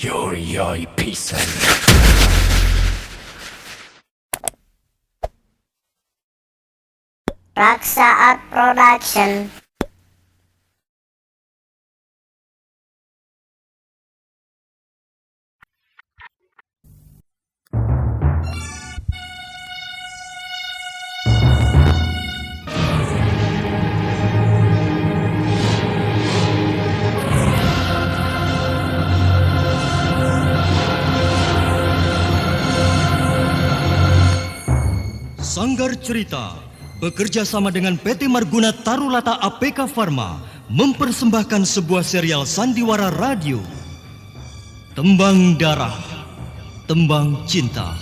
Yoi pisan. Raksa Art Production. Sanggar Cerita bekerja sama dengan PT Marguna Tarulata APK Pharma mempersembahkan sebuah serial sandiwara radio. Tembang Darah, Tembang Cinta.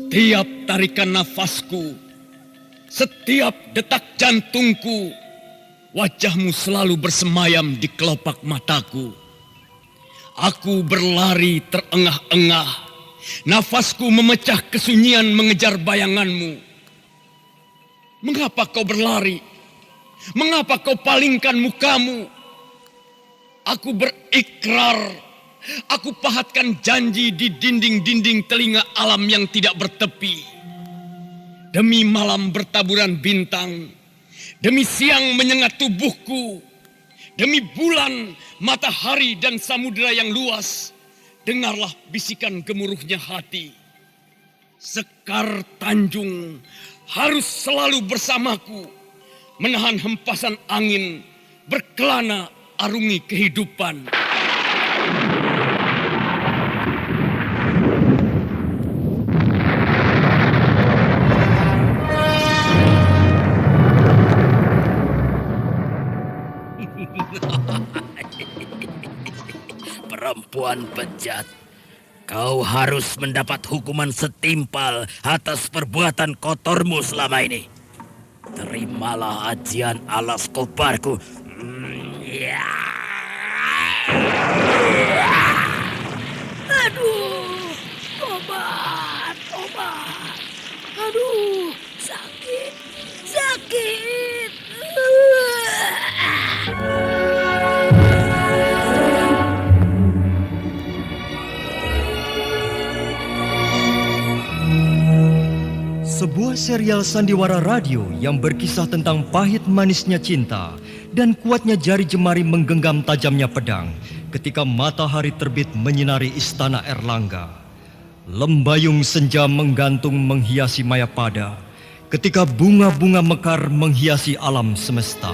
Setiap tarikan nafasku, setiap detak jantungku, wajahmu selalu bersemayam di kelopak mataku. Aku berlari terengah-engah, nafasku memecah kesunyian mengejar bayanganmu. Mengapa kau berlari? Mengapa kau palingkan mukamu? Aku berikrar. Aku pahatkan janji di dinding-dinding telinga alam yang tidak bertepi. Demi malam bertaburan bintang, demi siang menyengat tubuhku, demi bulan, matahari dan samudera yang luas, dengarlah bisikan gemuruhnya hati. Sekar Tanjung harus selalu bersamaku, menahan hempasan angin, berkelana arungi kehidupan. Perempuan bejat, kau harus mendapat hukuman setimpal atas perbuatan kotormu selama ini. Terimalah ajian alas kobarku. Aduh, obat. Aduh, sakit. Sebuah serial sandiwara radio yang berkisah tentang pahit manisnya cinta dan kuatnya jari jemari menggenggam tajamnya pedang ketika matahari terbit menyinari istana Erlangga. Lembayung senja menggantung menghiasi Mayapada ketika bunga-bunga mekar menghiasi alam semesta.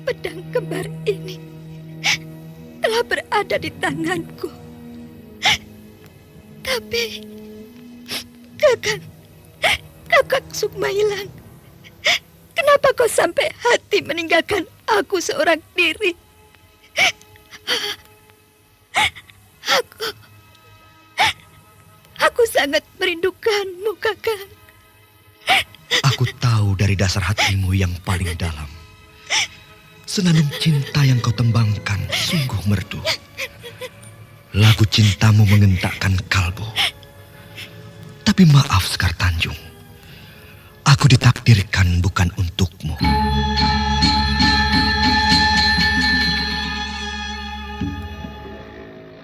Pedang kembar ini telah berada di tanganku. Tapi Kakak Sukmailan, kenapa kau sampai hati meninggalkan aku seorang diri? Aku sangat merindukanmu, Kakak. Aku tahu dari dasar hatimu yang paling dalam. Senandung cinta yang kau tembangkan sungguh merdu. Lagu cintamu mengentakkan kalbu. Tapi maaf Sekar Tanjung, aku ditakdirkan bukan untukmu.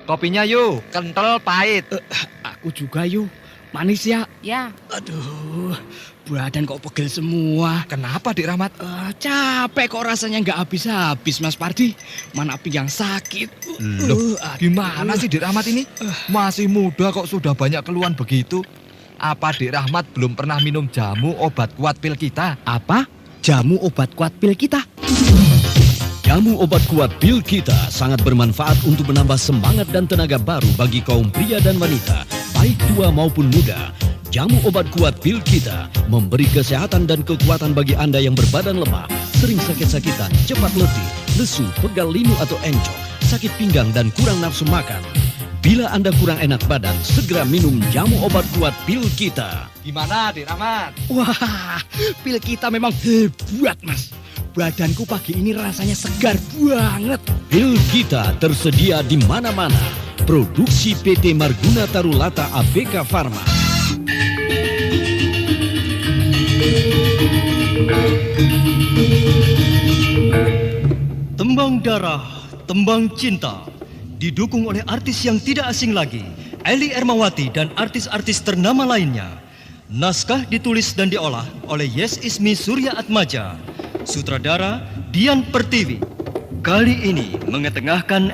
Kopinya yuk, kental pahit. Aku juga yuk, manis ya. Ya. Aduh, badan kok pegel semua. Kenapa Dik Rahmat? Capek kok rasanya nggak habis-habis Mas Pardi. Mana pinggang sakit. Loh, gimana sih Dik Rahmat ini? Masih muda kok sudah banyak keluhan begitu. Apa Dik Rahmat belum pernah minum jamu obat kuat pil kita? Apa? Jamu obat kuat pil kita? Jamu obat kuat pil kita sangat bermanfaat untuk menambah semangat dan tenaga baru bagi kaum pria dan wanita, baik tua maupun muda. Jamu obat kuat pil kita memberi kesehatan dan kekuatan bagi Anda yang berbadan lemah, sering sakit-sakitan, cepat letih, lesu, pegal linu atau encok, sakit pinggang dan kurang nafsu makan. Bila Anda kurang enak badan, segera minum jamu obat kuat pil kita. Gimana, Dik Rahmat? Wah, pil kita memang hebat, Mas. Badanku pagi ini rasanya segar banget. Pil kita tersedia di mana-mana. Produksi PT Marguna Tarulata APK Pharma. Tembang Darah, Tembang Cinta, didukung oleh artis yang tidak asing lagi, Eli Ermawati dan artis-artis ternama lainnya. Naskah ditulis dan diolah oleh Yes Ismi Surya Atmaja. Sutradara Dian Pertiwi. Kali ini mengetengahkan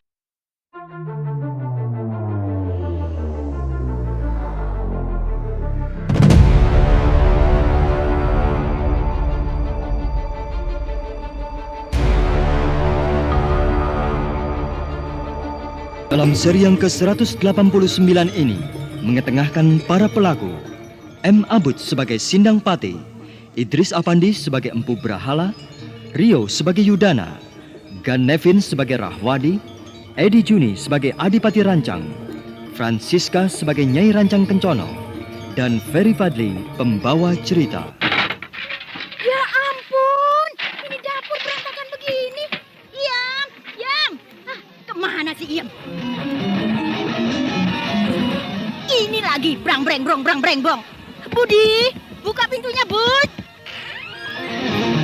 dalam seri yang ke-189 ini mengetengahkan para pelaku. M. Abud sebagai Sindang Pati, Idris Afandi sebagai Empu Brahala, Rio sebagai Yudana, Gan Nevin sebagai Rahwadi, Edi Juni sebagai Adipati Rancang, Francisca sebagai Nyai Rancang Kencono, dan Ferry Fadli pembawa cerita. Ya ampun, ini dapur berantakan begini. Yam. Kemana sih Yam? Ini lagi brang breng bong. Budi, buka pintunya, Bud.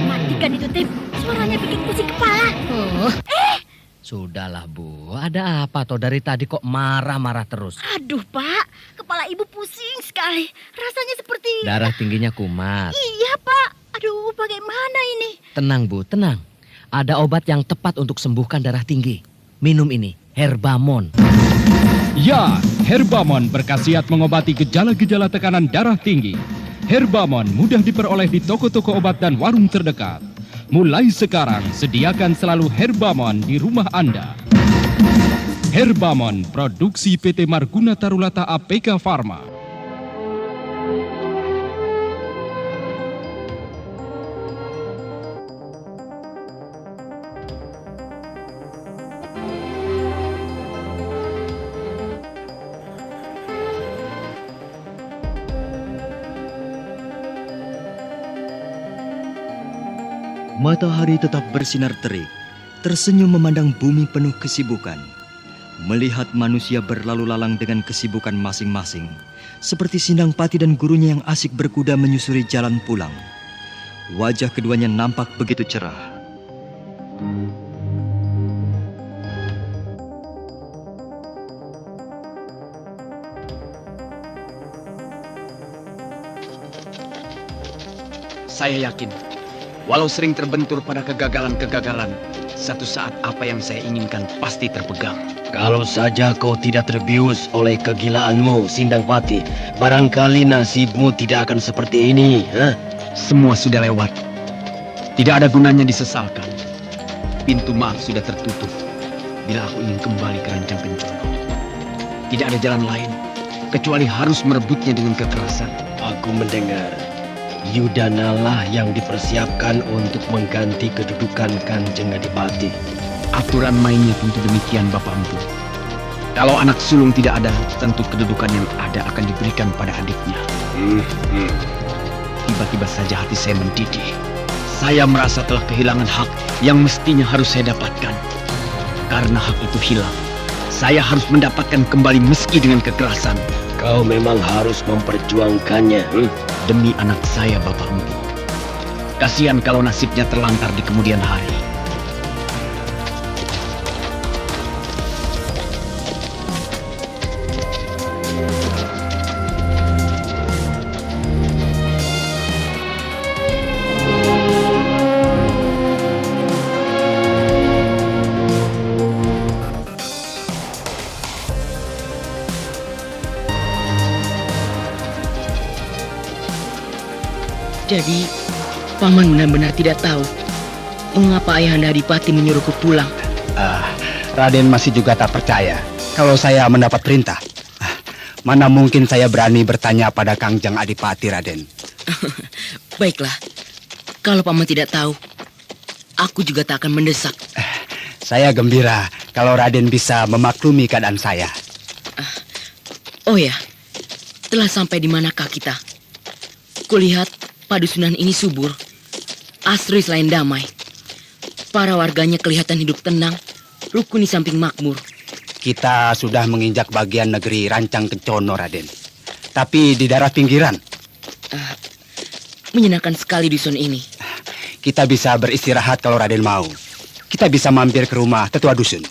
Matikan itu, Tim. Suaranya bikin pusing kepala. Sudahlah, Bu. Ada apa toh dari tadi kok marah-marah terus? Aduh, Pak. Kepala Ibu pusing sekali. Rasanya seperti... Darah tingginya kumat. Iya, Pak. Aduh, bagaimana ini? Tenang, Bu, tenang. Ada obat yang tepat untuk sembuhkan darah tinggi. Minum ini, Herbamon. Ya, Herbamon berkhasiat mengobati gejala-gejala tekanan darah tinggi. Herbamon mudah diperoleh di toko-toko obat dan warung terdekat. Mulai sekarang, sediakan selalu Herbamon di rumah Anda. Herbamon, produksi PT Marguna Tarulata APK Pharma. Matahari tetap bersinar terik, tersenyum memandang bumi penuh kesibukan. Melihat manusia berlalu lalang dengan kesibukan masing-masing, seperti Sindang Pati dan gurunya yang asik berkuda menyusuri jalan pulang. Wajah keduanya nampak begitu cerah. Saya yakin, walau sering terbentur pada kegagalan-kegagalan, satu saat apa yang saya inginkan pasti terpegang. Kalau saja kau tidak terbius oleh kegilaanmu, Sindang Pati, barangkali nasibmu tidak akan seperti ini. Semua sudah lewat. Tidak ada gunanya disesalkan. Pintu maaf sudah tertutup bila aku ingin kembali ke Rancang Kencono. Tidak ada jalan lain kecuali harus merebutnya dengan kekerasan. Aku mendengar Yudana lah yang dipersiapkan untuk mengganti kedudukan Kanjeng Adipati. Aturan mainnya tentu demikian, Bapak Empu. Kalau anak sulung tidak ada, tentu kedudukan yang ada akan diberikan pada adiknya. Tiba-tiba saja hati saya mendidih. Saya merasa telah kehilangan hak yang mestinya harus saya dapatkan. Karena hak itu hilang, saya harus mendapatkan kembali meski dengan kekerasan. Kau memang harus memperjuangkannya. Demi anak saya, Bapak Empu. Kasihan kalau nasibnya terlantar di kemudian hari. Jadi, Paman benar-benar tidak tahu mengapa Ayahanda Adipati menyuruhku pulang. Raden masih juga tak percaya kalau saya mendapat perintah. Mana mungkin saya berani bertanya pada Kangjeng Adipati, Raden. Baiklah, kalau Paman tidak tahu, aku juga tak akan mendesak. Saya gembira kalau Raden bisa memaklumi keadaan saya. Oh ya, telah sampai di manakah kita? Kulihat padusunan ini subur, asri selain damai. Para warganya kelihatan hidup tenang, rukun di samping makmur. Kita sudah menginjak bagian negeri Rancang Kencono, Raden. Tapi di daerah pinggiran. Menyenangkan sekali dusun ini. Kita bisa beristirahat kalau Raden mau. Kita bisa mampir ke rumah tetua dusun.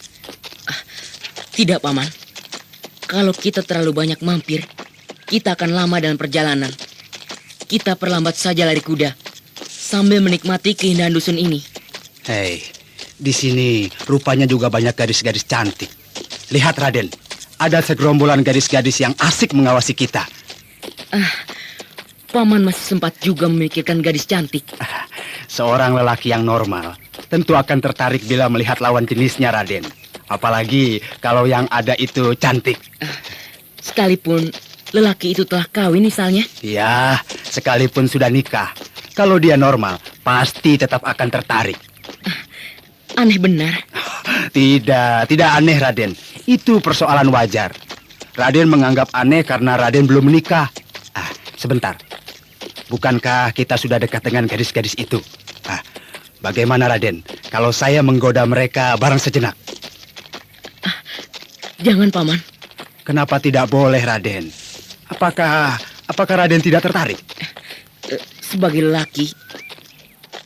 Tidak, Paman. Kalau kita terlalu banyak mampir, kita akan lama dalam perjalanan. Kita perlambat saja lari kuda, sambil menikmati keindahan dusun ini. Hei, di sini rupanya juga banyak gadis-gadis cantik. Lihat, Raden, ada segerombolan gadis-gadis yang asik mengawasi kita. Paman masih sempat juga memikirkan gadis cantik. Seorang lelaki yang normal tentu akan tertarik bila melihat lawan jenisnya, Raden. Apalagi kalau yang ada itu cantik. Sekalipun lelaki itu telah kawin misalnya. Ya, sekalipun sudah nikah, kalau dia normal, pasti tetap akan tertarik. Aneh benar. Tidak aneh, Raden. Itu persoalan wajar. Raden menganggap aneh karena Raden belum menikah. Sebentar. Bukankah kita sudah dekat dengan gadis-gadis itu? Bagaimana, Raden, kalau saya menggoda mereka bareng sejenak? Jangan, Paman. Kenapa tidak boleh, Raden? Apakah Raden tidak tertarik? Sebagai lelaki,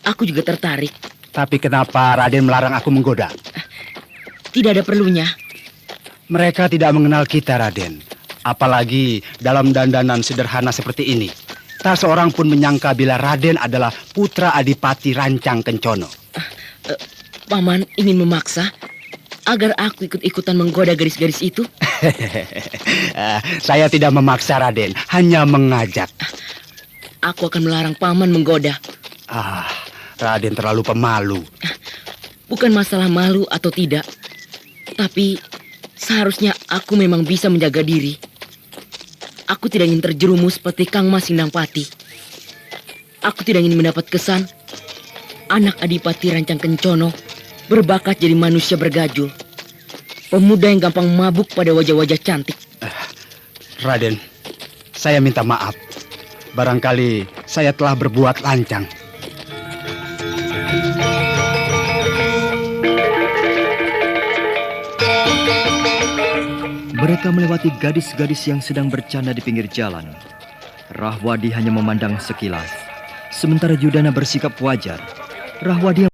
aku juga tertarik. Tapi kenapa Raden melarang aku menggoda? Tidak ada perlunya. Mereka tidak mengenal kita, Raden. Apalagi dalam dandanan sederhana seperti ini. Tak seorang pun menyangka bila Raden adalah putra Adipati Rancang Kencono. Paman ingin memaksa agar aku ikut-ikutan menggoda gadis-gadis itu? Saya tidak memaksa, Raden, hanya mengajak. Aku akan melarang Paman menggoda. Raden terlalu pemalu. Bukan masalah malu atau tidak, tapi seharusnya aku memang bisa menjaga diri. Aku tidak ingin terjerumus seperti Kang Mas Sindangpati. Aku tidak ingin mendapat kesan anak Adipati Rancang Kencono berbakat jadi manusia bergajul, pemuda yang gampang mabuk pada wajah-wajah cantik. Raden, saya minta maaf. Barangkali saya telah berbuat lancang. Mereka melewati gadis-gadis yang sedang bercanda di pinggir jalan. Rahwadi hanya memandang sekilas. Sementara Yudana bersikap wajar. Rahwadi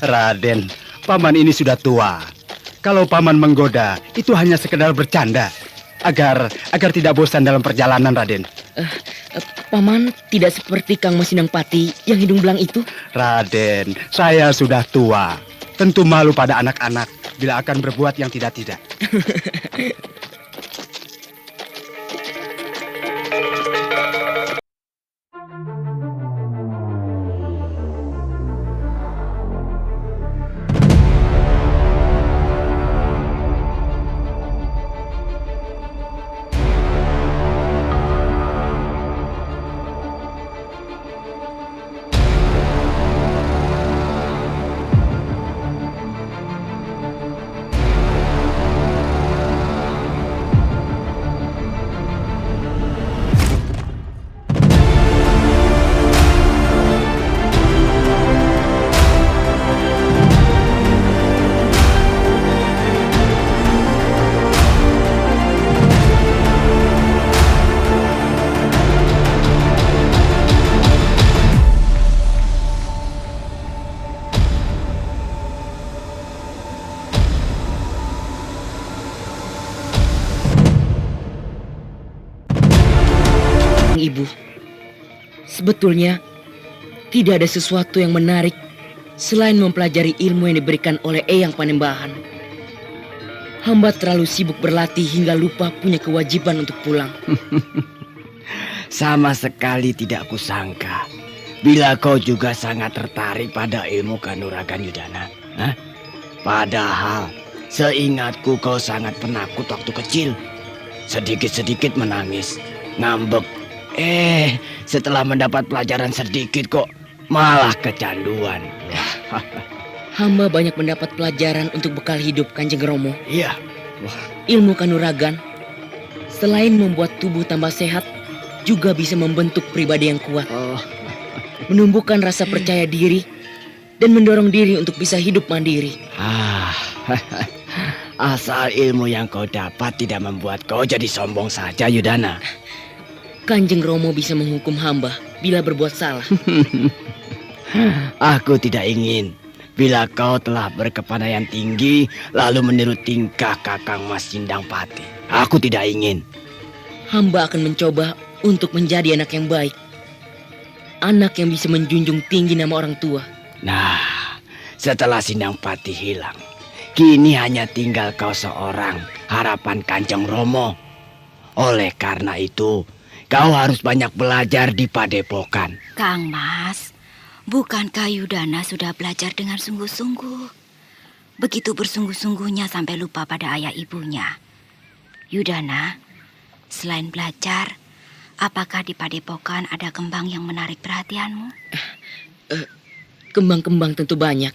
Raden, Paman ini sudah tua. Kalau Paman menggoda, itu hanya sekedar bercanda. Agar tidak bosan dalam perjalanan, Raden. Paman tidak seperti Kang Mas Sindangpati yang hidung belang itu. Raden, saya sudah tua. Tentu malu pada anak-anak bila akan berbuat yang tidak-tidak. Sebetulnya tidak ada sesuatu yang menarik selain mempelajari ilmu yang diberikan oleh Eyang Panembahan. Hamba terlalu sibuk berlatih hingga lupa punya kewajiban untuk pulang. Sama sekali tidak kusangka bila kau juga sangat tertarik pada ilmu kanuragan Yudana. Hah? Padahal seingatku kau sangat penakut waktu kecil. Sedikit-sedikit menangis, ngambek. Setelah mendapat pelajaran sedikit kok malah kecanduan. Hamba banyak mendapat pelajaran untuk bekal hidup, Kanjeng Romo. Iya. Ilmu kanuragan selain membuat tubuh tambah sehat, juga bisa membentuk pribadi yang kuat. Menumbuhkan rasa percaya diri dan mendorong diri untuk bisa hidup mandiri. Asal ilmu yang kau dapat tidak membuat kau jadi sombong saja, Yudana. Kanjeng Romo bisa menghukum hamba bila berbuat salah. Aku tidak ingin bila kau telah berkepandaian tinggi lalu meniru tingkah Kakang Mas Sindangpati. Aku tidak ingin. Hamba akan mencoba untuk menjadi anak yang baik. Anak yang bisa menjunjung tinggi nama orang tua. Nah, setelah Sindangpati hilang, kini hanya tinggal kau seorang, harapan Kanjeng Romo. Oleh karena itu, kau harus banyak belajar di Padepokan. Kang Mas, bukankah Yudana sudah belajar dengan sungguh-sungguh? Begitu bersungguh-sungguhnya sampai lupa pada ayah ibunya. Yudana, selain belajar, apakah di Padepokan ada kembang yang menarik perhatianmu? Kembang-kembang tentu banyak.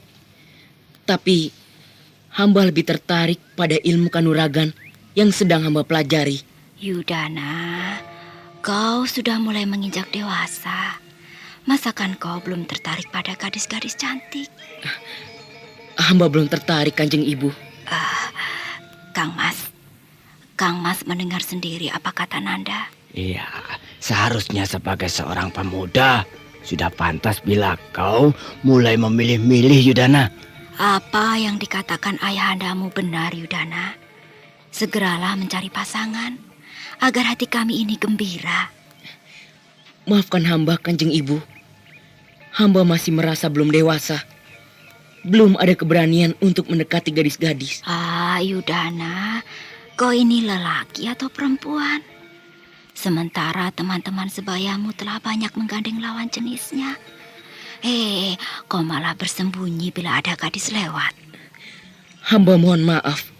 Tapi hamba lebih tertarik pada ilmu kanuragan yang sedang hamba pelajari. Yudana, kau sudah mulai menginjak dewasa. Masakan kau belum tertarik pada gadis-gadis cantik? Hamba belum tertarik, Kanjeng Ibu. Kang Mas mendengar sendiri apa kata Nanda? Iya, seharusnya sebagai seorang pemuda sudah pantas bila kau mulai memilih-milih, Yudana. Apa yang dikatakan ayahandamu benar, Yudana. Segeralah mencari pasangan agar hati kami ini gembira. Maafkan hamba, Kanjeng Ibu. Hamba masih merasa belum dewasa. Belum ada keberanian untuk mendekati gadis-gadis. Yudana, kau ini lelaki atau perempuan? Sementara teman-teman sebayamu telah banyak menggandeng lawan jenisnya. Kau malah bersembunyi bila ada gadis lewat. Hamba mohon maaf.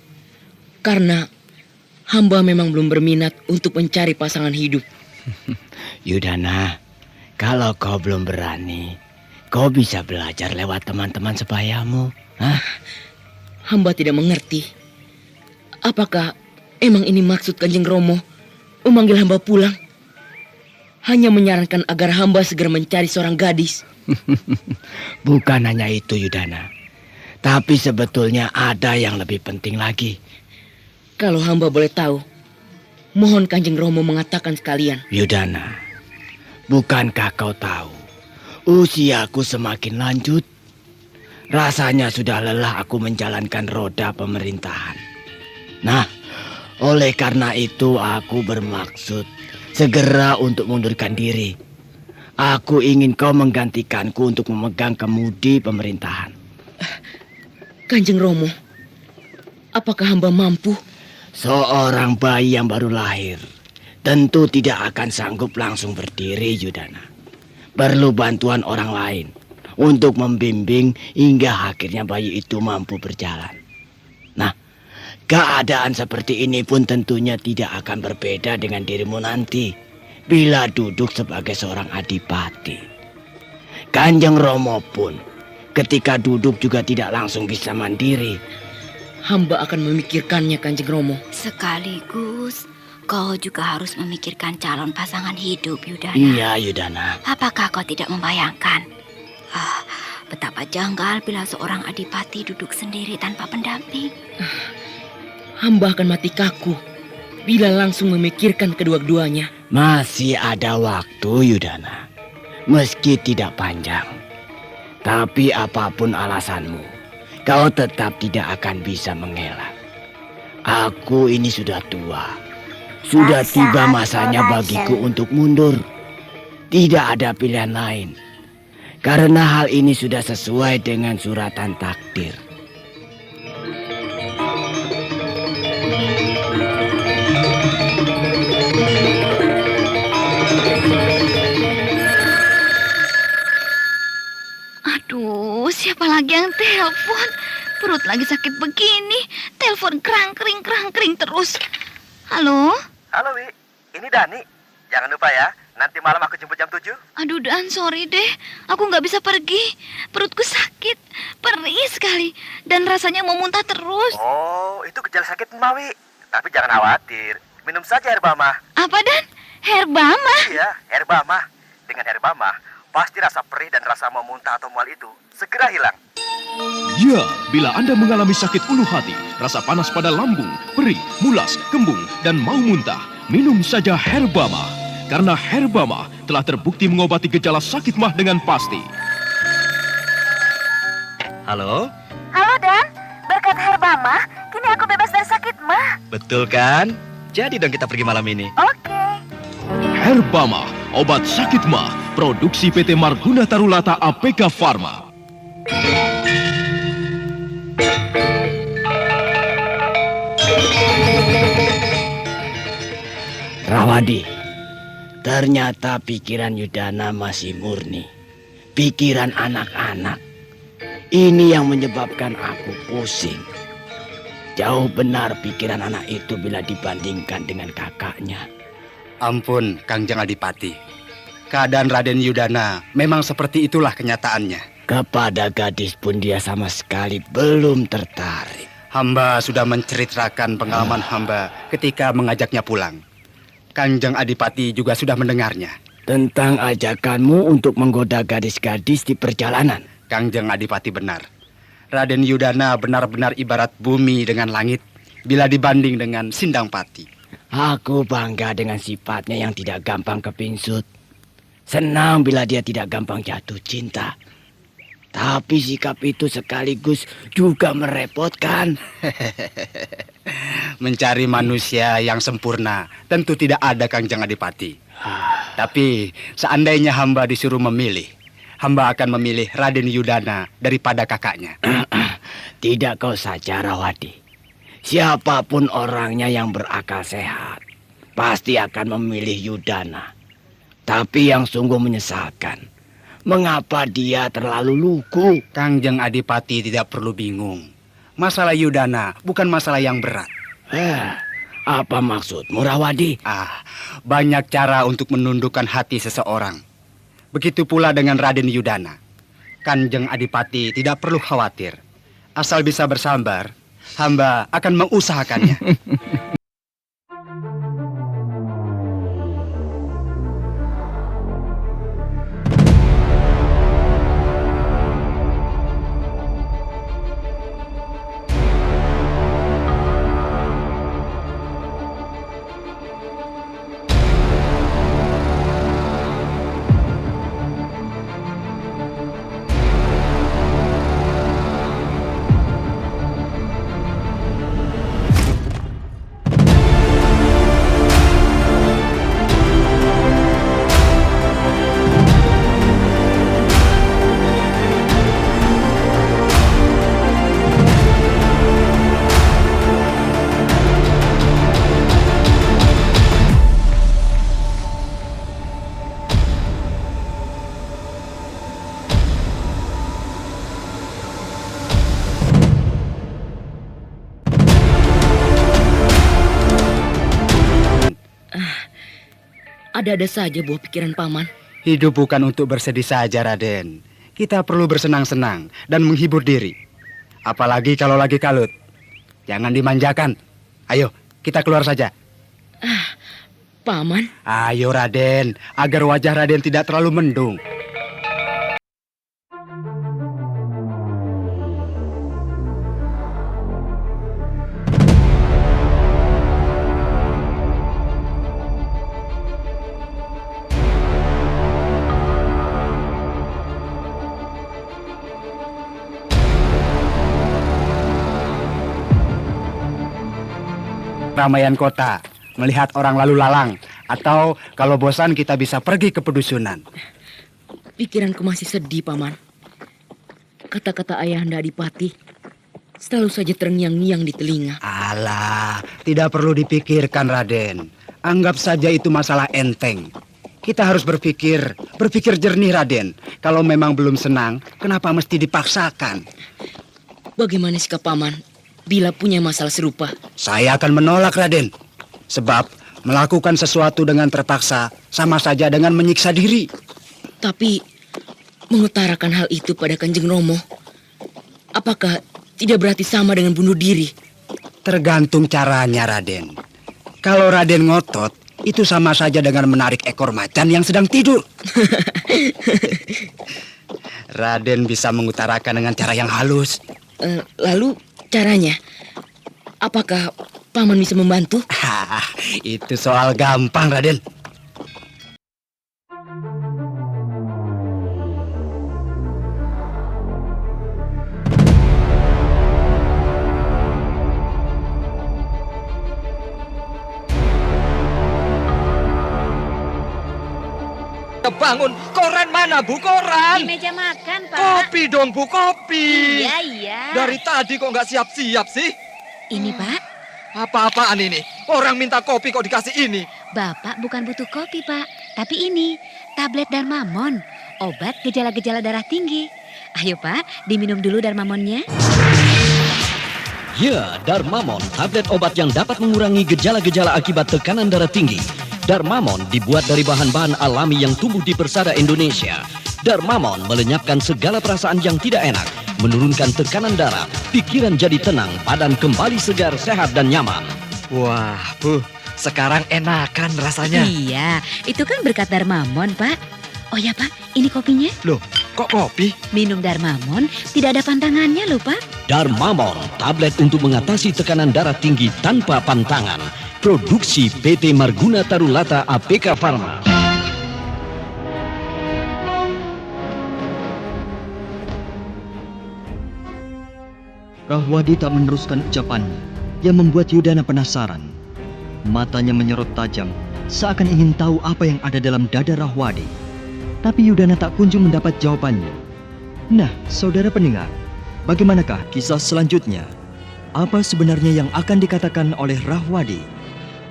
Karena hamba memang belum berminat untuk mencari pasangan hidup. Yudana, kalau kau belum berani, kau bisa belajar lewat teman-teman sebayamu. Hamba tidak mengerti. Apakah emang ini maksud Kanjeng Romo memanggil hamba pulang? Hanya menyarankan agar hamba segera mencari seorang gadis. Bukan hanya itu, Yudana. Tapi sebetulnya ada yang lebih penting lagi. Kalau hamba boleh tahu, mohon Kanjeng Romo mengatakan sekalian. Yudana, bukankah kau tahu usiaku semakin lanjut? Rasanya sudah lelah aku menjalankan roda pemerintahan. Nah, oleh karena itu aku bermaksud segera untuk mengundurkan diri. Aku ingin kau menggantikanku untuk memegang kemudi pemerintahan. Kanjeng Romo, apakah hamba mampu? Seorang bayi yang baru lahir tentu tidak akan sanggup langsung berdiri, Yudana. Perlu bantuan orang lain untuk membimbing hingga akhirnya bayi itu mampu berjalan. Nah, keadaan seperti ini pun tentunya tidak akan berbeda dengan dirimu nanti bila duduk sebagai seorang adipati. Kanjeng Romo pun ketika duduk juga tidak langsung bisa mandiri. Hamba akan memikirkannya, Kanjeng Romo. Sekaligus kau juga harus memikirkan calon pasangan hidup, Yudana. Iya, Yudana. Apakah kau tidak membayangkan? Betapa janggal bila seorang adipati duduk sendiri tanpa pendamping. Hamba akan mati kaku bila langsung memikirkan kedua-duanya. Masih ada waktu, Yudana. Meski tidak panjang. Tapi apapun alasanmu, kau tetap tidak akan bisa mengelak. Aku ini sudah tua. Sudah tiba masanya bagiku untuk mundur. Tidak ada pilihan lain. Karena hal ini sudah sesuai dengan suratan takdir. Aduh, siapa lagi yang telepon? Perut lagi sakit begini. Telepon kerang-kering terus. Halo? Halo, Wi. Ini Dani. Jangan lupa ya, nanti malam aku jemput jam 7. Aduh, Dan, sorry deh. Aku nggak bisa pergi. Perutku sakit. Perih sekali. Dan rasanya mau muntah terus. Oh, itu gejala sakit Mawi. Tapi jangan khawatir. Minum saja Herbama. Apa, Dan? Herbama? Iya, Herbama. Dengan Herbama, pasti rasa perih dan rasa mau muntah atau mual itu segera hilang. Ya, bila Anda mengalami sakit ulu hati, rasa panas pada lambung, perih, mulas, kembung, dan mau muntah, minum saja Herbama. Karena Herbama telah terbukti mengobati gejala sakit mah dengan pasti. Halo? Halo, Dan. Berkat Herbama, kini aku bebas dari sakit mah. Betul kan? Jadi dong kita pergi malam ini. Oke. Herbama, obat sakit mah, produksi PT Marguna Tarulata APK Pharma. Rawadi, ternyata pikiran Yudana masih murni. Pikiran anak-anak. Ini yang menyebabkan aku pusing. Jauh benar pikiran anak itu bila dibandingkan dengan kakaknya. Ampun, Kangjeng Adipati. Keadaan Raden Yudana memang seperti itulah kenyataannya. Kepada gadis pun dia sama sekali belum tertarik. Hamba sudah menceritakan pengalaman hamba ketika mengajaknya pulang. Kanjeng Adipati juga sudah mendengarnya. Tentang ajakanmu untuk menggoda gadis-gadis di perjalanan. Kanjeng Adipati benar. Raden Yudana benar-benar ibarat bumi dengan langit bila dibanding dengan Sindangpati. Aku bangga dengan sifatnya yang tidak gampang kepinsut. Senang bila dia tidak gampang jatuh cinta. Tapi sikap itu sekaligus juga merepotkan. Mencari manusia yang sempurna tentu tidak ada, Kanjeng Adipati. Tapi seandainya hamba disuruh memilih, hamba akan memilih Raden Yudana daripada kakaknya. Tidak kau saja, Rawadi. Siapapun orangnya yang berakal sehat pasti akan memilih Yudana. Tapi yang sungguh menyesalkan, mengapa dia terlalu lugu? Kanjeng Adipati tidak perlu bingung. Masalah Yudana bukan masalah yang berat. Apa maksudmu, Rawadi? Banyak cara untuk menundukkan hati seseorang. Begitu pula dengan Raden Yudana. Kanjeng Adipati tidak perlu khawatir. Asal bisa bersabar, hamba akan mengusahakannya. Ada-ada saja buah pikiran Paman. Hidup bukan untuk bersedih saja, Raden. Kita perlu bersenang-senang dan menghibur diri. Apalagi kalau lagi kalut. Jangan dimanjakan. Ayo, kita keluar saja. Paman? Ayo, Raden, agar wajah Raden tidak terlalu mendung. Ramaian kota, melihat orang lalu lalang, Atau kalau bosan kita bisa pergi ke pedusunan. Pikiranku masih sedih, Paman. Kata-kata Ayahanda Adipati selalu saja terngiang-ngiang di telinga. Alah, tidak perlu dipikirkan, Raden. Anggap saja itu masalah enteng. Kita harus berpikir jernih, Raden. Kalau memang belum senang, kenapa mesti dipaksakan? Bagaimana sikap Paman bila punya masalah serupa? Saya akan menolak, Raden. Sebab melakukan sesuatu dengan terpaksa sama saja dengan menyiksa diri. Tapi mengutarakan hal itu pada Kanjeng Romo, apakah tidak berarti sama dengan bunuh diri? Tergantung caranya, Raden. Kalau Raden ngotot, itu sama saja dengan menarik ekor macan yang sedang tidur. Raden bisa mengutarakan dengan cara yang halus. Lalu caranya, apakah Paman bisa membantu? Itu soal gampang, Raden. Bangun, koran mana Bu, koran? Di meja makan, Pak. Kopi dong Bu, kopi. Iya. Dari tadi kok nggak siap-siap sih? Ini, Pak. Apa-apaan ini? Orang minta kopi kok dikasih ini? Bapak bukan butuh kopi, Pak. Tapi ini, tablet Darmamon. Obat gejala-gejala darah tinggi. Ayo, Pak, diminum dulu Darmamonnya. Ya, Darmamon, tablet obat yang dapat mengurangi gejala-gejala akibat tekanan darah tinggi. Darmamon dibuat dari bahan-bahan alami yang tumbuh di persada Indonesia. Darmamon melenyapkan segala perasaan yang tidak enak, menurunkan tekanan darah, pikiran jadi tenang, badan kembali segar, sehat dan nyaman. Wah, Bu, sekarang enakan rasanya. Iya, itu kan berkat Darmamon, Pak. Oh ya, Pak, ini kopinya. Loh, kok kopi? Minum Darmamon tidak ada pantangannya loh, Pak. Darmamon, tablet untuk mengatasi tekanan darah tinggi tanpa pantangan. Produksi PT Marguna Tarulata APK Pharma. Rahwadi tak meneruskan ucapannya yang membuat Yudana penasaran. Matanya menyorot tajam, seakan ingin tahu apa yang ada dalam dada Rahwadi. Tapi Yudana tak kunjung mendapat jawabannya. Nah, saudara pendengar, bagaimanakah kisah selanjutnya? Apa sebenarnya yang akan dikatakan oleh Rahwadi?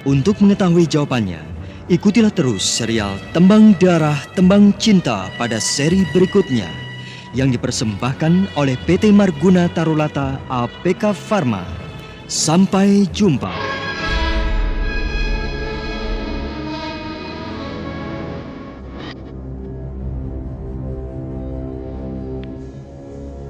Untuk mengetahui jawabannya, ikutilah terus serial Tembang Darah, Tembang Cinta pada seri berikutnya yang dipersembahkan oleh PT Marguna Tarulata APK Pharma. Sampai jumpa.